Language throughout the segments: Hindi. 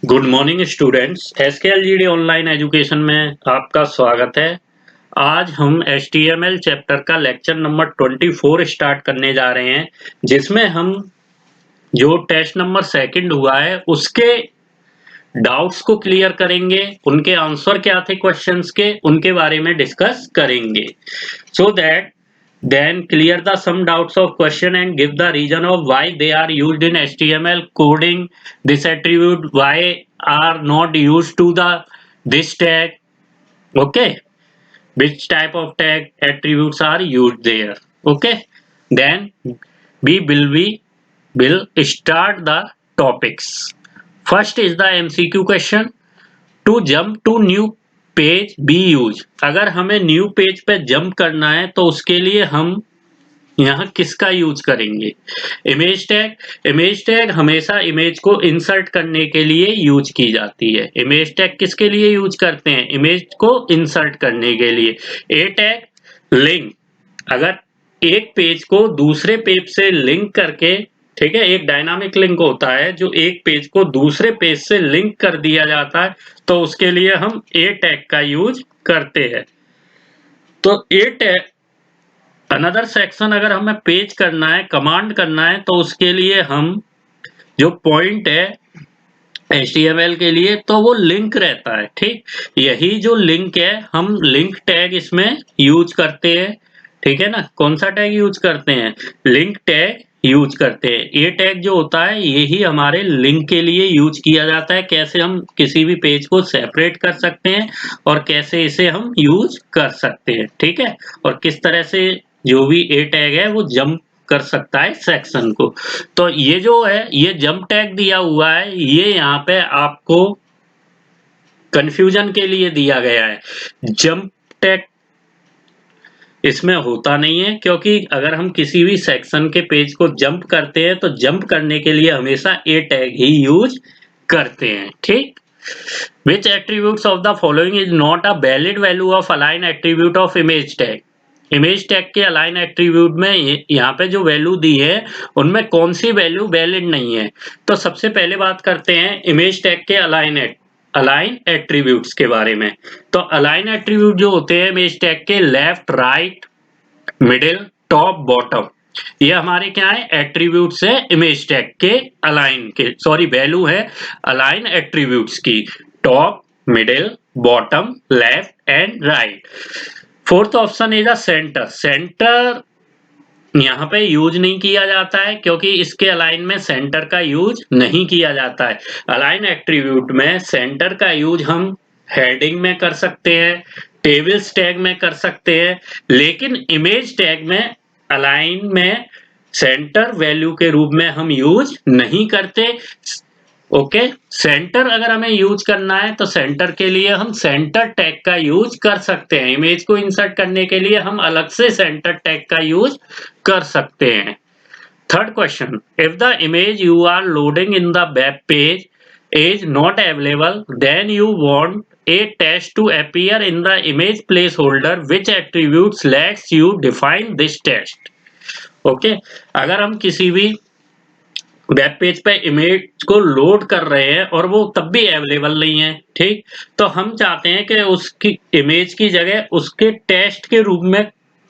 Good morning students, SKLGD online education में आपका स्वागत है। आज हम HTML चैप्टर का लेक्चर नंबर 24 स्टार्ट करने जा रहे हैं, जिसमें हम जो टेस्ट नंबर सेकंड हुआ है उसके डाउट्स को क्लियर करेंगे। उनके आंसर क्या थे क्वेश्चंस के, उनके बारे में डिस्कस करेंगे। So that then clear the some doubts of question and give the reason of why they are used in HTML coding. This attribute why are not used to the this tag. Okay, which type of tag attributes are used there. Okay, then we will start the topics. First is the MCQ question. To jump to new page be use. अगर हमें न्यू पेज पे जंप करना है तो उसके लिए हम यहाँ किसका यूज करेंगे? इमेज टैग हमेशा इमेज को इंसर्ट करने के लिए यूज की जाती है। इमेज टैग किसके लिए यूज करते हैं? इमेज को इंसर्ट करने के लिए। ए टैग लिंक, अगर एक पेज को दूसरे पेज से लिंक करके, ठीक है, एक डायनामिक लिंक होता है जो एक पेज को दूसरे पेज से लिंक कर दिया जाता है, तो उसके लिए हम ए टैग का यूज करते हैं। तो ए टैग अनदर सेक्शन अगर हमें पेज करना है, कमांड करना है, तो उसके लिए हम जो पॉइंट है HTML के लिए तो वो लिंक रहता है। ठीक, यही जो लिंक है हम लिंक टैग इसमें यूज करते हैं। ठीक है ना, कौन सा टैग यूज करते हैं? लिंक टैग यूज करते हैं। ये टैग जो होता है यही हमारे लिंक के लिए यूज किया जाता है। कैसे हम किसी भी पेज को सेपरेट कर सकते हैं और कैसे इसे हम यूज कर सकते हैं। ठीक है, और किस तरह से जो भी ए टैग है वो जंप कर सकता है सेक्शन को। तो ये जो है ये जंप टैग दिया हुआ है, ये यहाँ पे आपको कंफ्यूजन के लिए दिया गया है। जंप टैग इसमें होता नहीं है, क्योंकि अगर हम किसी भी सेक्शन के पेज को जंप करते हैं तो जंप करने के लिए हमेशा ए टैग ही यूज करते हैं। ठीक, which attributes of the following is not a valid value of align attribute of image tag. Image tag के अलाइन एट्रीब्यूट में यहाँ पे जो वैल्यू दी है उनमें कौन सी वैल्यू वैलिड नहीं है? तो सबसे पहले बात करते हैं इमेज टैग के अलाइन एट्रीब्यूट्स के बारे में। तो अलाइन एट्रीब्यूट जो होते हैं इमेज टैग के left, right, middle, top, bottom, ये हमारे क्या है? एट्रीब्यूट्स है इमेज टैग के अलाइन के, सॉरी वैल्यू है अलाइन एट्रीब्यूट्स की, top, middle, bottom, left and right. Fourth option is a centre. Centre यहाँ पे यूज नहीं किया जाता है क्योंकि इसके अलाइन में सेंटर का यूज नहीं किया जाता है। अलाइन एट्रीब्यूट में सेंटर का यूज हम हेडिंग में कर सकते हैं, टेबल्स टैग में कर सकते हैं, लेकिन इमेज टैग में अलाइन में सेंटर वैल्यू के रूप में हम यूज नहीं करते। ओके, सेंटर अगर हमें यूज करना है तो सेंटर के लिए हम सेंटर टैग का यूज कर सकते हैं। इमेज को इंसर्ट करने के लिए हम अलग से सेंटर टैग का यूज कर सकते हैं। Third question, if the image you are loading in the web page is not available, then you want a text to appear in the image placeholder. Which attributes lets you define this text? Okay, अगर हम किसी भी वेब पेज पे इमेज को लोड कर रहे हैं और वो तब भी अवेलेबल नहीं है, ठीक, तो हम चाहते हैं कि उसकी इमेज की जगह उसके टेक्स्ट के रूप में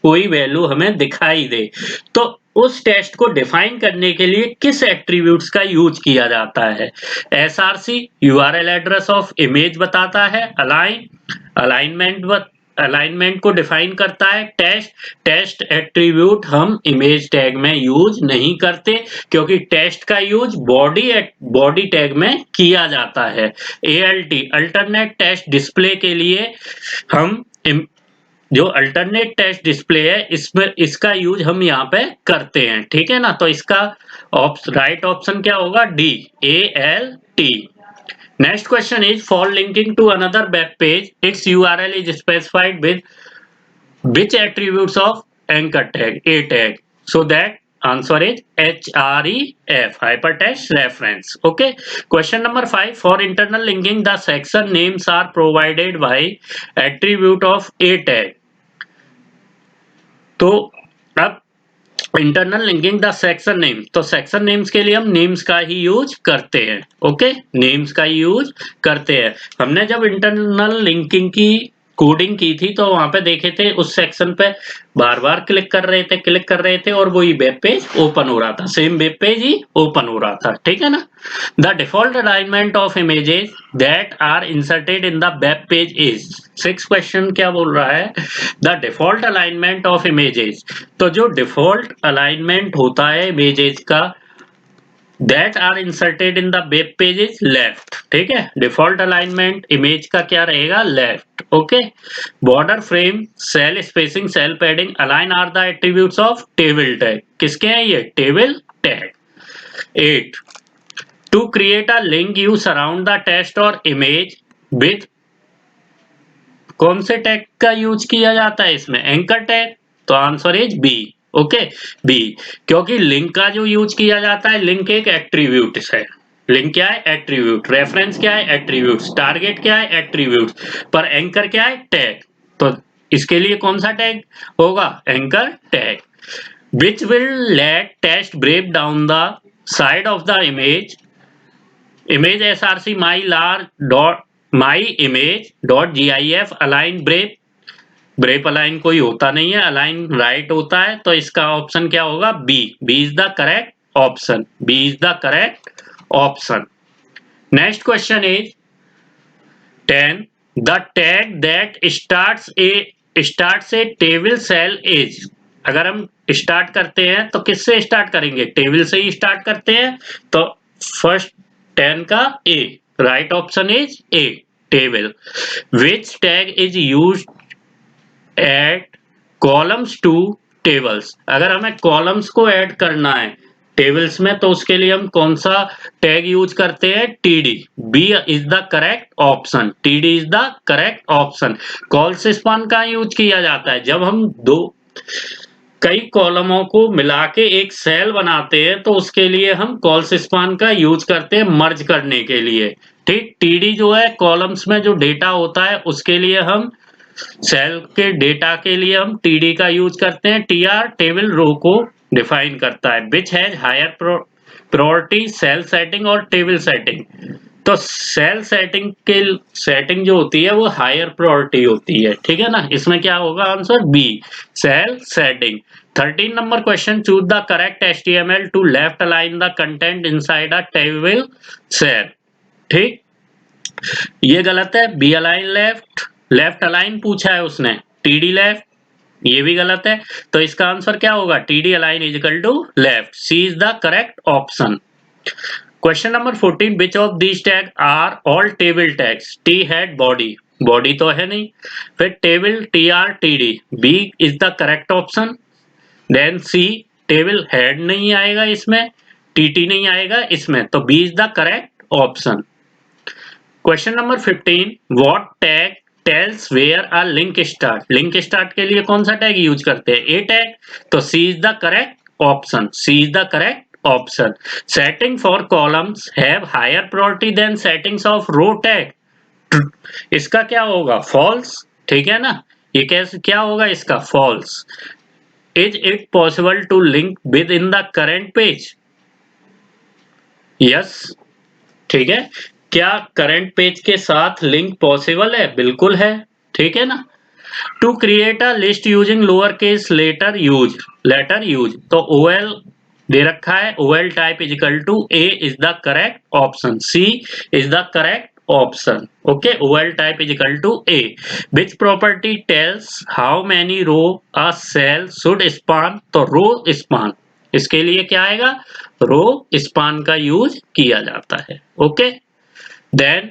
कोई वैल्यू हमें दिखाई दे। तो उस टेक्स्ट को डिफाइन करने के लिए किस एट्रीब्यूट्स का यूज किया जाता है? SRC URL address of image बताता है, अलाइनमेंट को डिफाइन करता है, टेस्ट एट्रीब्यूट हम इमेज टैग में यूज नहीं करते क्योंकि टेस्ट का यूज बॉडी टैग में किया जाता है। ALT अल्टरनेट टेस्ट डिस्प्ले के लिए हम जो अल्टरनेट टेस्ट डिस्प्ले है इसमें इसका यूज हम यहाँ पे करते हैं। ठीक है ना, तो इसका राइट ऑप्शन क्या होगा? D, ALT। Next question is for linking to another web page, its URL is specified with which attributes of anchor tag, A tag. So that answer is href, hypertext reference. Okay. Question number 5, for internal linking the section names are provided by attribute of A tag. तो अब internal linking the section name, तो सेक्शन नेम्स के लिए हम नेम्स का ही यूज करते हैं। ओके, नेम्स का ही यूज करते हैं। हमने जब इंटरनल लिंकिंग की कोडिंग की थी तो वहां पे देखे थे उस सेक्शन पे बार बार क्लिक कर रहे थे और वही वेब पेज ओपन हो रहा था, सेम वेब पेज ही ओपन हो रहा था, ठीक है ना। The default alignment of images that are inserted in the web page is, 6 question क्या बोल रहा है, the default alignment of images, तो जो डिफॉल्ट अलाइनमेंट होता है इमेजेस का that are inserted in the web page is left, ठीक है। डिफॉल्ट अलाइनमेंट इमेज का क्या रहेगा, left. Okay, border frame, cell spacing, cell padding, align are the attributes of table tag, किसके हैं ये, table tag. 8, to create a link you surround the text और इमेज विद, कौन से टैग का यूज किया जाता है इसमें, एंकर टैग, तो answer is B. Okay, B, क्योंकि लिंक का जो यूज किया जाता है, लिंक एक एट्रीब्यूट है, लिंक क्या है, एट्रीब्यूट, रेफरेंस क्या है, एट्रीब्यूट्स, टारगेट क्या है, एट्रीब्यूट्स, पर एंकर क्या है, टैग, तो इसके लिए कौन सा टैग होगा, anchor tag. Which will let test break down the side of the image, image src my lar dot my image dot gif align ब्रेप, ब्रेप अलाइन कोई होता नहीं है, अलाइन राइट होता है, तो इसका ऑप्शन क्या होगा, B, B is the correct option, B is the correct option. Next question is 10, the tag that starts a table cell is, अगर हम स्टार्ट करते हैं तो किससे स्टार्ट करेंगे, टेबल से ही स्टार्ट करते हैं, तो फर्स्ट 10 का A, right option is A, table. Which tag is use at columns to tables, अगर हमें कॉलम्स को ऐड करना है टेबल्स में तो उसके लिए हम कौन सा टैग यूज करते हैं, TD, B is the correct option, TD is the correct option. Colspan का यूज किया जाता है जब हम कई कॉलमों को मिला के एक सेल बनाते हैं, तो उसके लिए हम कॉल्स स्पान का यूज करते हैं मर्ज करने के लिए, ठीक। टीडी जो है कॉलम्स में जो डेटा होता है उसके लिए हम, सेल के डेटा के लिए हम टीडी का यूज करते हैं, टीआर टेबल रो को डिफाइन करता है। Which has higher priority, cell setting और टेबल सेटिंग, तो सेल सेटिंग के सेटिंग जो होती है वो हायर प्रायोरिटी होती है, ठीक है ना, इसमें क्या होगा answer B, cell setting. 13 number question, choose the correct HTML to left align the content inside a table cell, ठीक, ये गलत है, B align left, left align पूछा है उसने, टीडी लेफ्ट, ये भी गलत है, तो इसका आंसर क्या होगा, TD align is equal to left, C is the correct option. Question number 14, which of these tag are all table tags, T head body, body तो है नहीं, फिर table T R T D, B is the correct option, then C table head नहीं आएगा इसमें, टीटी नहीं आएगा इसमें, तो B is the correct option. Question number 15, what tag tells where a link start, link start के लिए कौन सा टैग यूज करते हैं, ए टैग, तो C is the correct option, C is the correct option. Setting for columns have higher priority than settings of row tag, इसका क्या होगा, फॉल्स, ठीक है ना, ये कैसे क्या होगा इसका, false. Is it possible to link within the current page, yes, ठीक है, क्या करंट पेज के साथ लिंक पॉसिबल है, बिल्कुल है, ठीक है ना। To create a list using lower case letter use, तो ओएल दे रखा है, OL type is equal to A is the correct option, C is the correct option. Okay, OL type is equal to A. Which property tells how many row a cell should span, तो रो स्पान, इसके लिए क्या आएगा, रो स्पान का यूज किया जाता है। Okay, then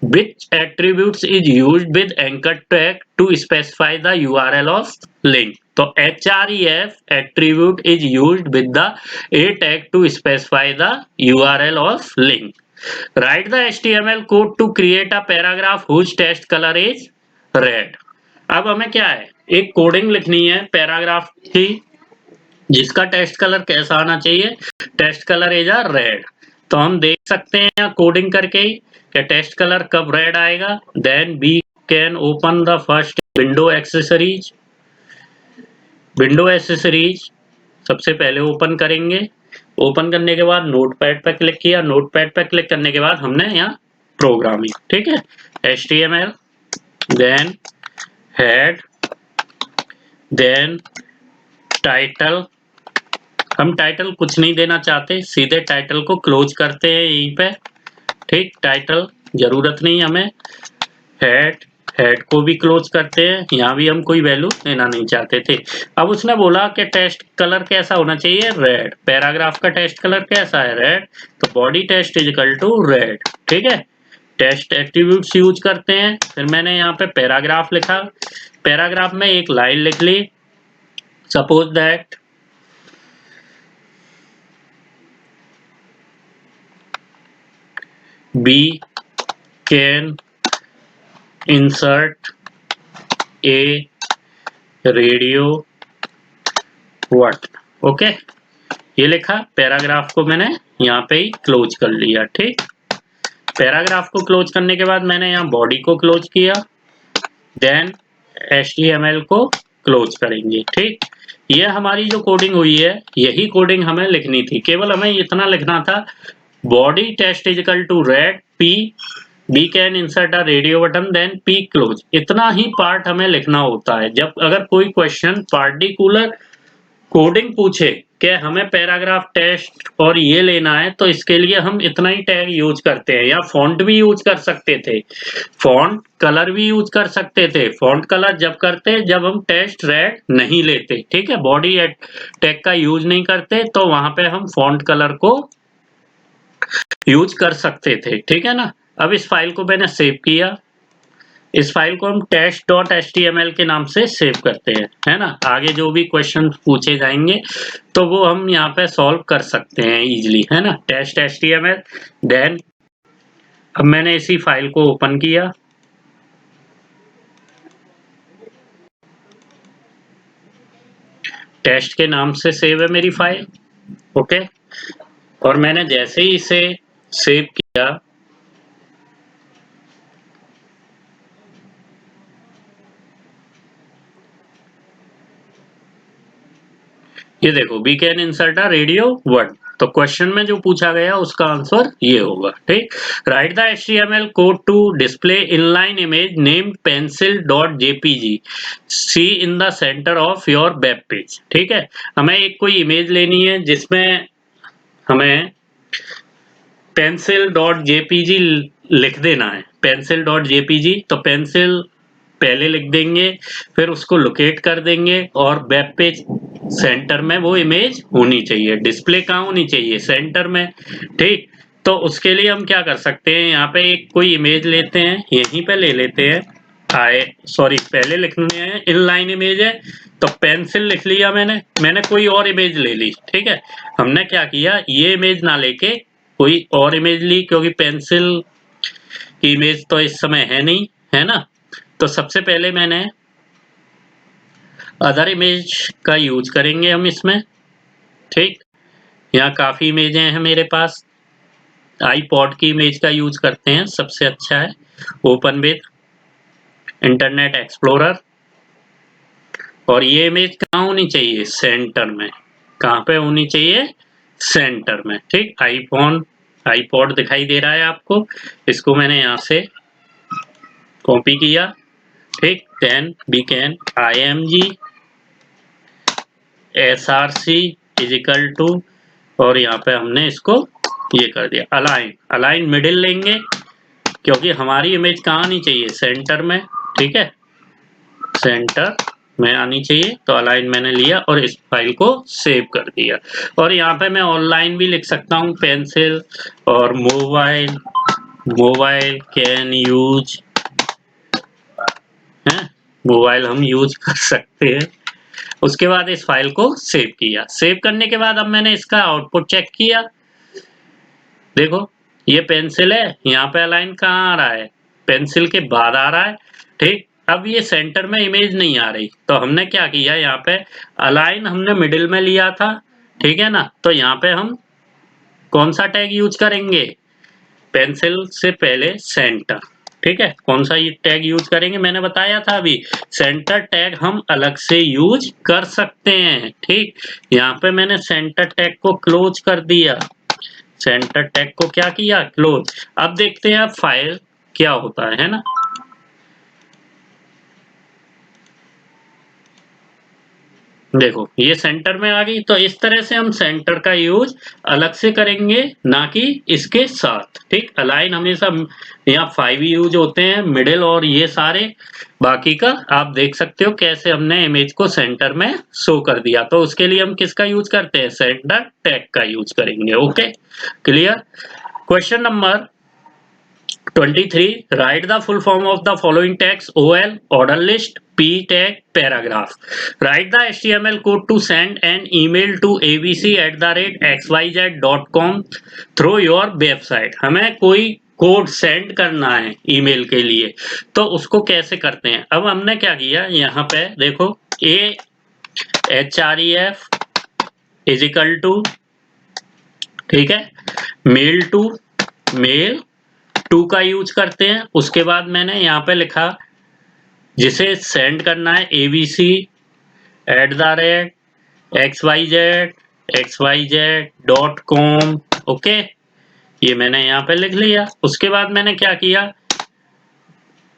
which attributes is used with anchor tag to specify the URL of link, तो href attribute is used with the a tag to specify the URL of link. Write the HTML code to create a paragraph whose text color is red. अब हमें क्या है, एक कोडिंग लिखनी है पैराग्राफ की जिसका टेक्स्ट कलर कैसा आना चाहिए, text colour is a red, तो हम देख सकते हैं कोडिंग करके ही कि टेक्स्ट कलर कब रेड आएगा। Then we can open the first window accessories, सबसे पहले ओपन करेंगे। ओपन करने के बाद नोटपैड पर क्लिक किया। नोटपैड पर क्लिक करने के बाद हमने यहाँ प्रोग्रामिंग, ठीक है, HTML, then head, then title. हम टाइटल कुछ नहीं देना चाहते, सीधे टाइटल को क्लोज करते हैं यहीं पे, ठीक। टाइटल जरूरत नहीं हमें। हेड, हेड को भी क्लोज करते हैं, यहाँ भी हम कोई वैल्यू देना नहीं चाहते थे। अब उसने बोला कि टेक्स्ट कलर कैसा होना चाहिए, रेड। पैराग्राफ का टेक्स्ट कलर कैसा है, रेड। तो body text is equal to red, ठीक है। टेक्स्ट एट्रीब्यूट्स यूज करते हैं। फिर मैंने यहाँ पे पैराग्राफ लिखा। पैराग्राफ में एक लाइन लिख ली, suppose that we can insert a radio button, ओके। ये लिखा। पैराग्राफ को मैंने यहाँ पे ही क्लोज कर लिया, ठीक। पैराग्राफ को क्लोज करने के बाद मैंने यहाँ बॉडी को क्लोज किया, देन HTML को क्लोज करेंगे, ठीक। ये हमारी जो कोडिंग हुई है, यही कोडिंग हमें लिखनी थी। केवल हमें इतना लिखना था, body text is equal to red, P, we can insert a radio button, then P close। इतना ही पार्ट हमें लिखना होता है। जब अगर कोई क्वेश्चन पार्टिकुलर कोडिंग पूछे कि हमें पैराग्राफ टेक्स्ट और ये लेना है, तो इसके लिए हम इतना ही टैग यूज करते हैं। या फॉन्ट भी यूज कर सकते थे, फॉन्ट कलर भी यूज कर सकते थे। फॉन्ट कलर जब करते जब हम टेक्स्ट रेड नहीं लेते, ठीक है, बॉडी टैग का यूज नहीं करते, तो वहां पे हम फॉन्ट कलर को यूज कर सकते थे, ठीक है ना। अब इस फाइल को मैंने सेव किया। इस फाइल को हम test.html के नाम से सेव करते हैं, है ना। आगे जो भी क्वेश्चन पूछे जाएंगे तो वो हम यहाँ पे सॉल्व कर सकते हैं इजीली, है ना। test.html, देन अब मैंने इसी फाइल को ओपन किया। टेस्ट के नाम से सेव है मेरी फाइल, ओके। और मैंने जैसे ही इसे सेव किया, ये देखो, we can insert a radio word. तो क्वेश्चन में जो पूछा गया उसका आंसर ये होगा, ठीक। Write the HTML code to display inline image named pencil.jpg, see in the centre of your web page, ठीक है। हमें एक कोई इमेज लेनी है जिसमें हमें pencil.jpg लिख देना है। pencil.jpg, तो पेंसिल पहले लिख देंगे, फिर उसको लोकेट कर देंगे, और वेब पेज सेंटर में वो इमेज होनी चाहिए। डिस्प्ले कहाँ होनी चाहिए, सेंटर में, ठीक। तो उसके लिए हम क्या कर सकते हैं, यहाँ पे एक कोई इमेज लेते हैं, यहीं पे ले लेते हैं। पहले लिखने हैं, इनलाइन इमेज है, तो पेंसिल लिख लिया मैंने कोई और इमेज ले ली, ठीक है। हमने क्या किया, ये इमेज ना लेके कोई और इमेज ली, क्योंकि पेंसिल की इमेज तो इस समय है नहीं, है ना। तो सबसे पहले मैंने अदर इमेज का यूज करेंगे हम इसमें, ठीक। यहाँ काफी इमेजें हैं मेरे पास। आईपॉड की इमेज का यूज करते हैं, सबसे अच्छा है। ओपन विद इंटरनेट एक्सप्लोरर, और ये इमेज कहाँ होनी चाहिए, सेंटर में। कहाँ पे होनी चाहिए, सेंटर में, ठीक। आईपॉड दिखाई दे रहा है आपको, इसको मैंने यहाँ से कॉपी किया, ठीक। Then we can img src is equal to, और यहाँ पे हमने इसको ये कर दिया अलाइन मिडिल लेंगे, क्योंकि हमारी इमेज कहाँ आनी चाहिए, सेंटर में, ठीक है, सेंटर में आनी चाहिए। तो अलाइन मैंने लिया और इस फाइल को सेव कर दिया। और यहाँ पे मैं ऑनलाइन भी लिख सकता हूँ, पेंसिल, और मोबाइल कैन यूज, है, मोबाइल हम यूज कर सकते हैं। उसके बाद इस फाइल को सेव किया। सेव करने के बाद अब मैंने इसका आउटपुट चेक किया। देखो, ये पेंसिल है, यहाँ पे अलाइन कहाँ आ रहा है, पेंसिल के बाद आ रहा है, ठीक। अब ये सेंटर में इमेज नहीं आ रही, तो हमने क्या किया, यहाँ पे अलाइन हमने मिडिल में लिया था, ठीक है ना। तो यहाँ पे हम कौन सा टैग यूज करेंगे, पेंसिल से पहले सेंटर, ठीक है, कौन सा ये टैग यूज करेंगे, मैंने बताया था अभी, सेंटर टैग हम अलग से यूज कर सकते हैं। ठीक, यहाँ पे मैंने सेंटर टैग को क्लोज कर दिया, सेंटर टैग को क्या किया, क्लोज। अब देखते हैं अब फाइल क्या होता है ना। देखो ये सेंटर में आ गई, तो इस तरह से हम सेंटर का यूज अलग से करेंगे, ना कि इसके साथ। ठीक, अलाइन हमेशा यहाँ 5 यूज होते हैं, मिडिल और ये सारे बाकी का आप देख सकते हो कैसे हमने इमेज को सेंटर में शो कर दिया। तो उसके लिए हम किसका यूज करते हैं, सेंटर टैग का यूज करेंगे। Okay, clear. Question number 23. Write the full form of the following tags: OL, order list, P tag, paragraph. Write the HTML code to send an email to abc@xyz.com through your website. हमें कोई कोड सेंड करना है ईमेल के लिए, तो उसको कैसे करते हैं। अब हमने क्या किया, यहाँ पे देखो AHREF इज इक्वल टू, ठीक है, मेल टू, मेल टू का यूज करते हैं। उसके बाद मैंने यहाँ पे लिखा जिसे सेंड करना है abc@xyz.com। ओके, ये मैंने यहाँ पे लिख लिया। उसके बाद मैंने क्या किया,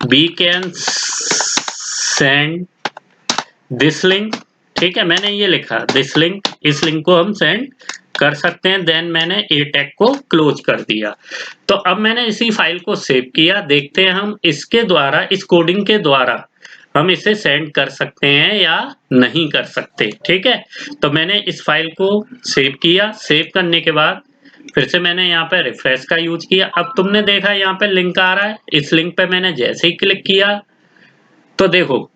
we can send this link, ठीक है, मैंने ये लिखा दिस लिंक, इस लिंक को हम सेंड कर सकते हैं। देन मैंने ए टैग को क्लोज कर दिया। तो अब मैंने इसी फाइल को सेव किया, देखते हैं हम इसके द्वारा, इस कोडिंग के द्वारा हम इसे सेंड कर सकते हैं या नहीं कर सकते। ठीक है, तो मैंने इस फाइल को सेव किया, सेव करने के बाद फिर से मैंने यहाँ पे रिफ्रेश का यूज किया। अब तुमने देखा यहाँ पे लिंक आ रहा है, इस लिंक पे मैंने जैसे ही क्लिक किया तो देखो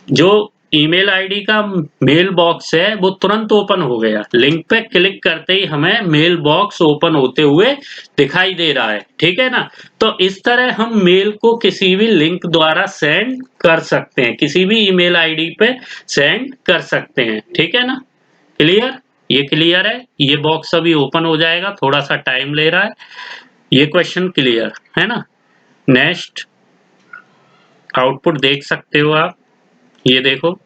जो ईमेल आईडी का मेल बॉक्स है वो तुरंत ओपन हो गया। लिंक पे क्लिक करते ही हमें मेल बॉक्स ओपन होते हुए दिखाई दे रहा है। ठीक है ना, तो इस तरह हम मेल को किसी भी लिंक द्वारा सेंड कर सकते हैं, किसी भी ईमेल आईडी पे सेंड कर सकते हैं। ठीक है ना, क्लियर, ये क्लियर है। ये बॉक्स अभी ओपन हो जाएगा, थोड़ा सा टाइम ले रहा है। ये क्वेश्चन क्लियर है ना। नेक्स्ट आउटपुट देख सकते हो आप, ये देखो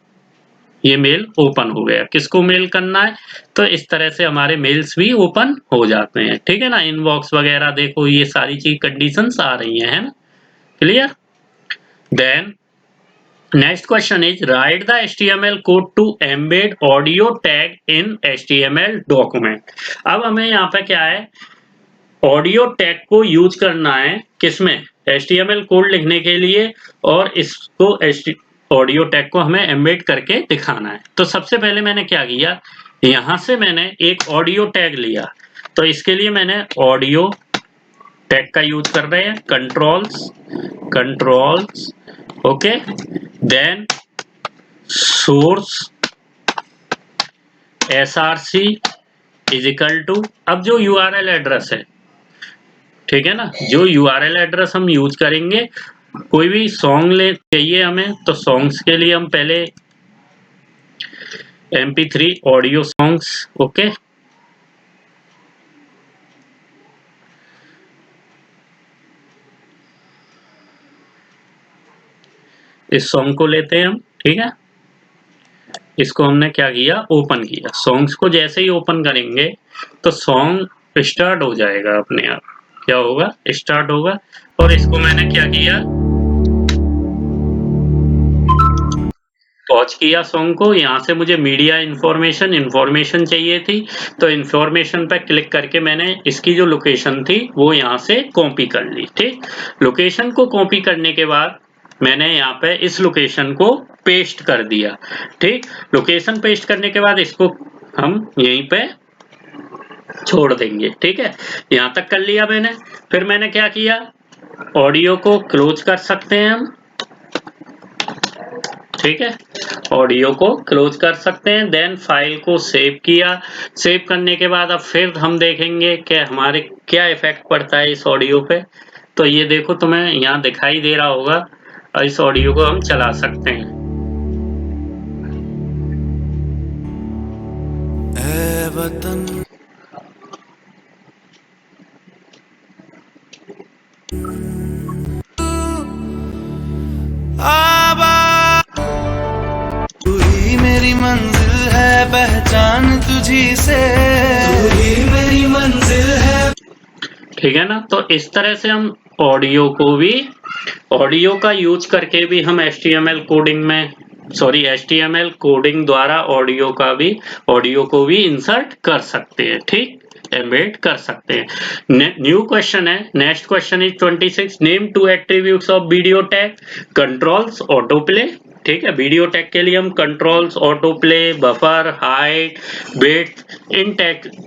ये मेल ओपन हो गया। किसको मेल करना है, तो इस तरह से हमारे मेल्स भी ओपन हो जाते हैं। ठीक है ना, इनबॉक्स वगैरह देखो ये सारी चीज कंडीशंस आ रही हैं, है ना, clear. Then next question is write the HTML code to embed audio tag in HTML document. अब हमें यहाँ पे क्या है, ऑडियो टैग को यूज करना है किसमें, HTML कोड लिखने के लिए, और इसको ऑडियो टैग को हमें एम्बेड करके दिखाना है। तो सबसे पहले मैंने क्या किया, यहां से मैंने एक ऑडियो टैग लिया। तो इसके लिए मैंने ऑडियो टैग का यूज कर रहे हैं, controls, controls, okay, then source src is equal to, अब जो URL एड्रेस है, ठीक है ना, जो URL एड्रेस हम यूज करेंगे, कोई भी सॉन्ग ले चाहिए हमें, तो सॉन्ग्स के लिए हम पहले MP3 ऑडियो सॉन्ग्स, ओके, इस सॉन्ग को लेते हैं हम। ठीक है, इसको हमने क्या किया, ओपन किया। सॉन्ग्स को जैसे ही ओपन करेंगे तो सॉन्ग स्टार्ट हो जाएगा अपने आप, क्या होगा, स्टार्ट होगा। और इसको मैंने क्या किया, पॉज किया सॉन्ग को। यहाँ से मुझे मीडिया इंफॉर्मेशन चाहिए थी, तो इंफॉर्मेशन पे क्लिक करके मैंने इसकी जो लोकेशन थी वो यहाँ से कॉपी कर ली। ठीक, लोकेशन को कॉपी करने के बाद मैंने यहाँ पे इस लोकेशन को पेस्ट कर दिया। ठीक, लोकेशन पेस्ट करने के बाद इसको हम यहीं पे छोड़ देंगे। ठीक है, यहाँ तक कर लिया मैंने। फिर मैंने क्या किया, ऑडियो को क्लोज कर सकते हैं हम। ठीक है, ऑडियो को क्लोज कर सकते हैं। देन फाइल को सेव किया। सेव करने के बाद अब फिर हम देखेंगे कि हमारे क्या इफेक्ट पड़ता है इस ऑडियो पे। तो ये देखो तुम्हें यहाँ दिखाई दे रहा होगा, और इस ऑडियो को हम चला सकते हैं। ऐ वतन तू ही मेरी मंजिल है, पहचान तुझी से, तू ही मेरी मंजिल है। ठीक है ना। तो इस तरह से हम ऑडियो का यूज करके भी हम HTML कोडिंग में HTML कोडिंग द्वारा ऑडियो को भी इंसर्ट कर सकते हैं, ठीक, एम्बेड कर सकते हैं। न्यू क्वेश्चन है, next question is 26, name 2 attributes of video tag, controls, autoplay. ठीक है, वीडियो टैग के लिए हम controls, autoplay, buffer, hide, wait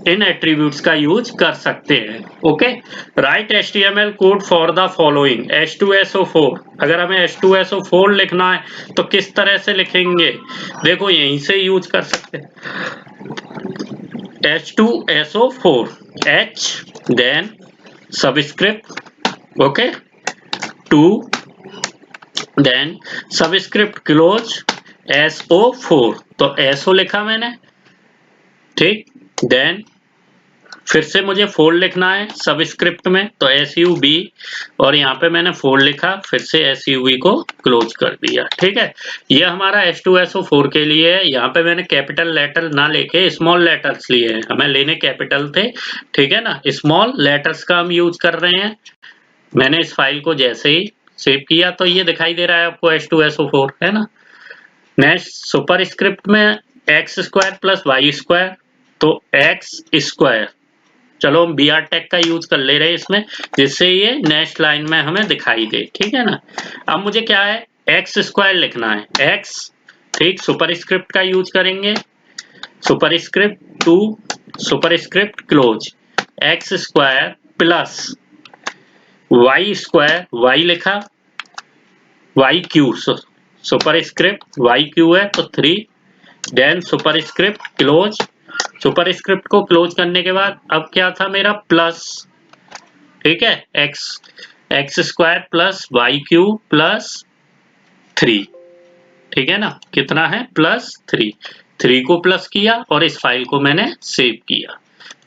इन एट्रीब्यूट्स का यूज कर सकते हैं। Okay, write HTML code for the following H2SO4। अगर हमें H2SO4 लिखना है तो किस तरह से लिखेंगे, देखो यहीं से यूज कर सकते हैं। H2SO4, H then subscript, okay, 2 then subscript close SO4, तो SO लिखा मैंने, ठीक, देन फिर से मुझे 4 लिखना है सबस्क्रिप्ट में, तो SUB, और यहाँ पे मैंने 4 लिखा, फिर से SUB को क्लोज कर दिया। ठीक है, ये हमारा H2SO4 के लिए है। यहाँ पे मैंने कैपिटल लेटर ना लेके स्मॉल लेटर्स लिए हैं, हमें लेने कैपिटल थे, ठीक है ना। स्मॉल लेटर्स का हम यूज कर रहे हैं। मैंने इस फाइल को जैसे ही सेव किया तो ये दिखाई दे रहा है आपको H2SO4, है ना। नेक्स्ट सुपरस्क्रिप्ट में x² + y², तो x², चलो हम BR टैग का यूज कर ले रहे हैं इसमें, जिससे ये नेक्स्ट लाइन में हमें दिखाई दे, ठीक है ना। अब मुझे क्या है, x² लिखना है, x, ठीक, सुपरस्क्रिप्ट का यूज करेंगे, superscript 2 superscript close x² plus y², y लिखा, yq, सुपरस्क्रिप्ट yq है तो 3, देन सुपरस्क्रिप्ट क्लोज, सुपरस्क्रिप्ट को क्लोज करने के बाद अब क्या था मेरा, प्लस, ठीक है, x² प्लस yq प्लस 3, ठीक है ना, कितना है, +3 को प्लस किया और इस फाइल को मैंने सेव किया।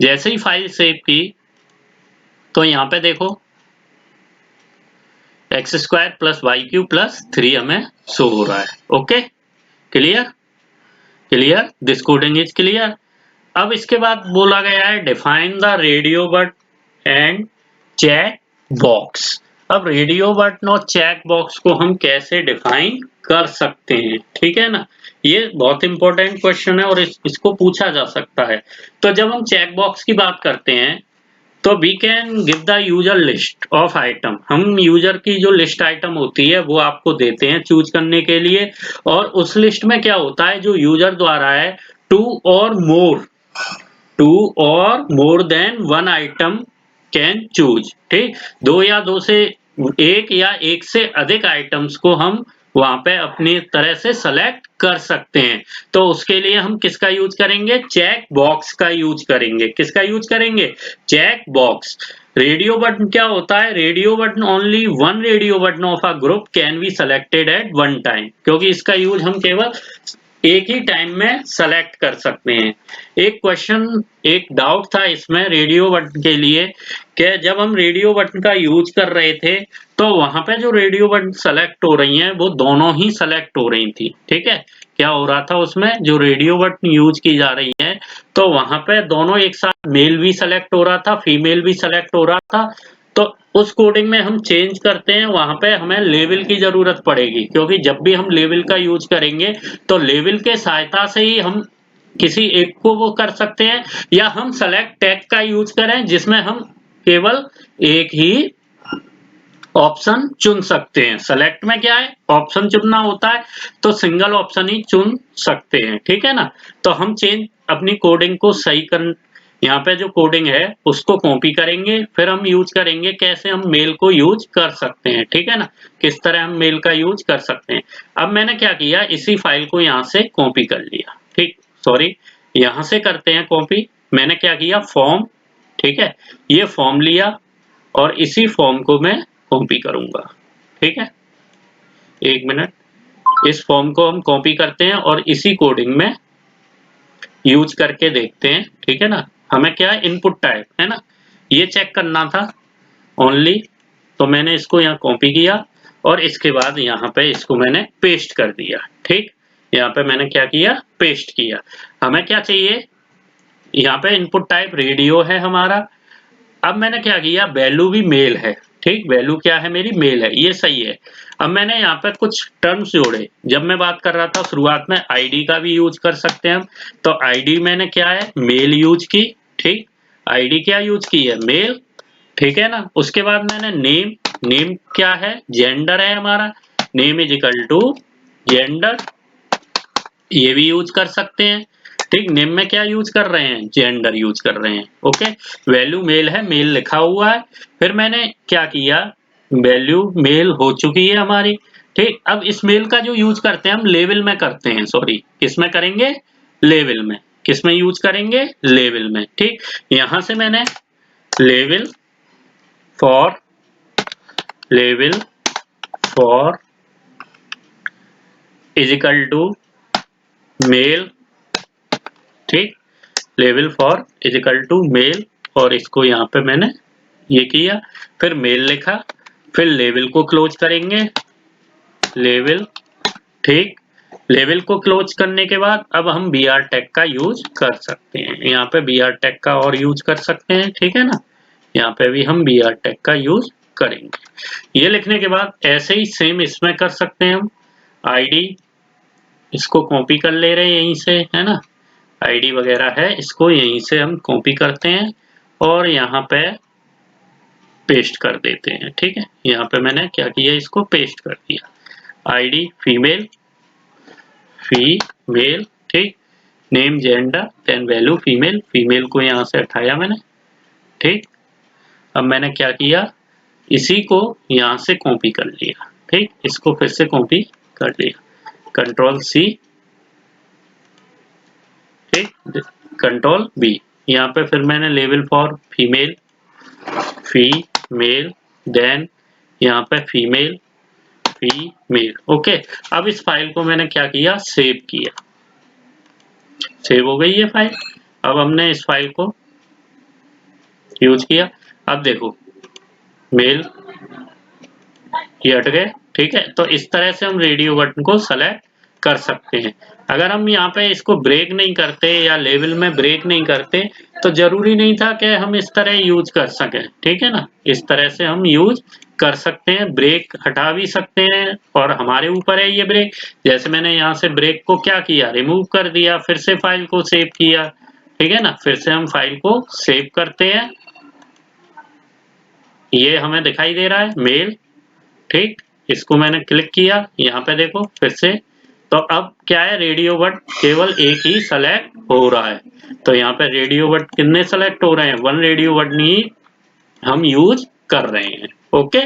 जैसे ही फाइल सेव की तो यहाँ पे देखो x² प्लस yq प्लस 3 हमें शो हो रहा है। Okay, clear, this coding is clear. अब इसके बाद बोला गया है define the radio button and chat box. अब रेडियो बटन और चैट बॉक्स को हम कैसे डिफाइन कर सकते हैं, ठीक है ना, ये बहुत इंपॉर्टेंट क्वेश्चन है और इसको पूछा जा सकता है। तो जब हम चेक बॉक्स की बात करते हैं तो we can give the user list of item, हम यूजर की जो लिस्ट आइटम होती है वो आपको देते हैं चूज करने के लिए, और उस लिस्ट में क्या होता है, जो यूजर द्वारा है, 2 और more than 1 item can choose, ठीक, 2 या 2 से 1 या 1 से अधिक आइटम्स को हम वहां पे अपनी तरह से सेलेक्ट कर सकते हैं। तो उसके लिए हम किसका यूज करेंगे, चेक बॉक्स का यूज करेंगे। किसका यूज करेंगे, चेक बॉक्स। रेडियो बटन क्या होता है, radio button only 1 radio button of a group can be selected at 1 time, क्योंकि इसका यूज हम केवल एक ही टाइम में सेलेक्ट कर सकते हैं। एक डाउट था इसमें रेडियो बटन के लिए कि जब हम रेडियो बटन का यूज कर रहे थे तो वहां पे जो रेडियो बटन सेलेक्ट हो रही हैं वो दोनों ही सेलेक्ट हो रही थी, ठीक है। क्या हो रहा था उसमें, जो रेडियो बटन यूज की जा रही है तो वहां पे दोनों एक साथ, मेल भी सेलेक्ट हो रहा था, फीमेल भी सेलेक्ट हो रहा था। तो उस कोडिंग में हम चेंज करते हैं, वहां पे हमें लेवल की जरूरत पड़ेगी, क्योंकि जब भी हम लेवल का यूज करेंगे तो लेवल के सहायता से ही हम किसी एक को वो कर सकते हैं, या हम सेलेक्ट टैग का यूज करें जिसमें हम केवल एक ही ऑप्शन चुन सकते हैं। सेलेक्ट में क्या है, ऑप्शन चुनना होता है, तो सिंगल ऑप्शन ही चुन सकते हैं, ठीक है ना। तो हम अपनी कोडिंग को सही कर, यहाँ पे जो कोडिंग है उसको कॉपी करेंगे, फिर हम यूज करेंगे कैसे हम मेल को यूज कर सकते हैं, ठीक है ना, किस तरह हम मेल का यूज कर सकते हैं। अब मैंने क्या किया, इसी फाइल को यहाँ से कॉपी कर लिया, ठीक, सॉरी, यहाँ से करते हैं कॉपी। मैंने क्या किया, फॉर्म, ठीक है, ये फॉर्म लिया और इसी फॉर्म को मैं कॉपी करूंगा, ठीक है, 1 मिनट, इस फॉर्म को हम कॉपी करते हैं और इसी कोडिंग में यूज करके देखते हैं, ठीक है ना। हमें क्या है, इनपुट टाइप है ना, ये चेक करना था ओनली, तो मैंने इसको यहाँ कॉपी किया और इसके बाद यहाँ पे इसको मैंने पेस्ट कर दिया। ठीक, यहाँ पे मैंने क्या किया, पेस्ट किया। हमें क्या चाहिए, यहाँ पे इनपुट टाइप रेडियो है हमारा। अब मैंने क्या किया, वैल्यू भी मेल है। ठीक, वैल्यू क्या है मेरी, मेल है, ये सही है। अब मैंने यहाँ पे कुछ टर्म्स जोड़े। जब मैं बात कर रहा था शुरुआत में आईडी का भी यूज कर सकते हैं हम, तो आईडी मैंने क्या है, मेल यूज की। ठीक, आईडी क्या यूज की है, मेल। ठीक है ना। उसके बाद मैंने नेम, नेम क्या है, जेंडर है हमारा, name is equal to gender, ये भी यूज कर सकते हैं। ठीक, नेम में क्या यूज कर रहे हैं, जेंडर यूज कर रहे हैं। ओके, वैल्यू मेल है, मेल लिखा हुआ है। फिर मैंने क्या किया, वैल्यू मेल हो चुकी है हमारी। ठीक, अब इस मेल का जो यूज करते हैं हम लेवल में करते हैं, सॉरी किस में करेंगे, लेवल में। किस में यूज करेंगे, लेवल में। ठीक, यहां से मैंने level four, level four is equal to male. ठीक, level four is equal to male, और इसको यहाँ पे मैंने ये किया, फिर मेल लिखा, फिर लेवल को क्लोज करेंगे, लेवल। ठीक, लेवल को क्लोज करने के बाद अब हम br टैग का यूज कर सकते हैं। यहाँ पे br टैग का और यूज कर सकते हैं। ठीक है ना, यहाँ पे भी हम br टैग का यूज करेंगे। ये लिखने के बाद ऐसे ही सेम इसमें कर सकते हैं हम। आईडी, इसको कॉपी कर ले रहे हैं यहीं से, है ना, आईडी वगैरह है, इसको यहीं से हम कॉपी करते हैं और यहाँ पे पेस्ट कर देते हैं। ठीक है, यहाँ पे मैंने क्या किया, इसको पेस्ट कर दिया। ID female, female. ठीक, name gender, then value female, female को यहाँ से हटाया मैंने। ठीक, अब मैंने क्या किया, इसी को यहाँ से कॉपी कर लिया। ठीक, इसको फिर से कॉपी कर लिया, कंट्रोल सी, ठीक, कंट्रोल बी। यहाँ पे फिर मैंने लेवल फॉर फीमेल, फीमेल, देन यहाँ पे फीमेल, फीमेल। ओके, अब इस फाइल को मैंने क्या किया, सेव किया। सेव हो गई ये फाइल। अब हमने इस फाइल को यूज किया। अब देखो मेल ये हट गए। ठीक है, तो इस तरह से हम रेडियो बटन को सेलेक्ट कर सकते हैं। अगर हम यहाँ पे इसको ब्रेक नहीं करते या लेवल में ब्रेक नहीं करते तो जरूरी नहीं था कि हम इस तरह यूज कर सकें। ठीक है ना, इस तरह से हम यूज कर सकते हैं, ब्रेक हटा भी सकते हैं और हमारे ऊपर है ये ब्रेक। जैसे मैंने यहाँ से ब्रेक को क्या किया, रिमूव कर दिया, फिर से फाइल को सेव किया। ठीक है ना, फिर से हम फाइल को सेव करते हैं, ये हमें दिखाई दे रहा है मेल। ठीक, इसको मैंने क्लिक किया, यहाँ पे देखो फिर से, तो अब क्या है, रेडियो बट केवल एक ही सेलेक्ट हो रहा है। तो यहाँ पे रेडियो बट कितने सेलेक्ट हो रहे हैं, 1 रेडियो बट ही हम यूज कर रहे हैं। ओके,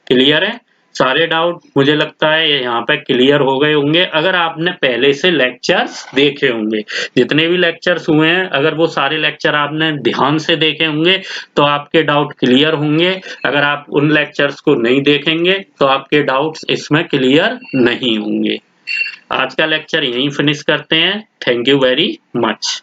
क्लियर है, सारे डाउट मुझे लगता है यहाँ पे क्लियर हो गए होंगे। अगर आपने पहले से लेक्चर्स देखे होंगे, जितने भी लेक्चर्स हुए हैं, अगर वो सारे लेक्चर आपने ध्यान से देखे होंगे तो आपके डाउट क्लियर होंगे। अगर आप उन लेक्चर्स को नहीं देखेंगे तो आपके डाउट्स इसमें क्लियर नहीं होंगे। आज का लेक्चर यहीं फिनिश करते हैं। Thank you very much.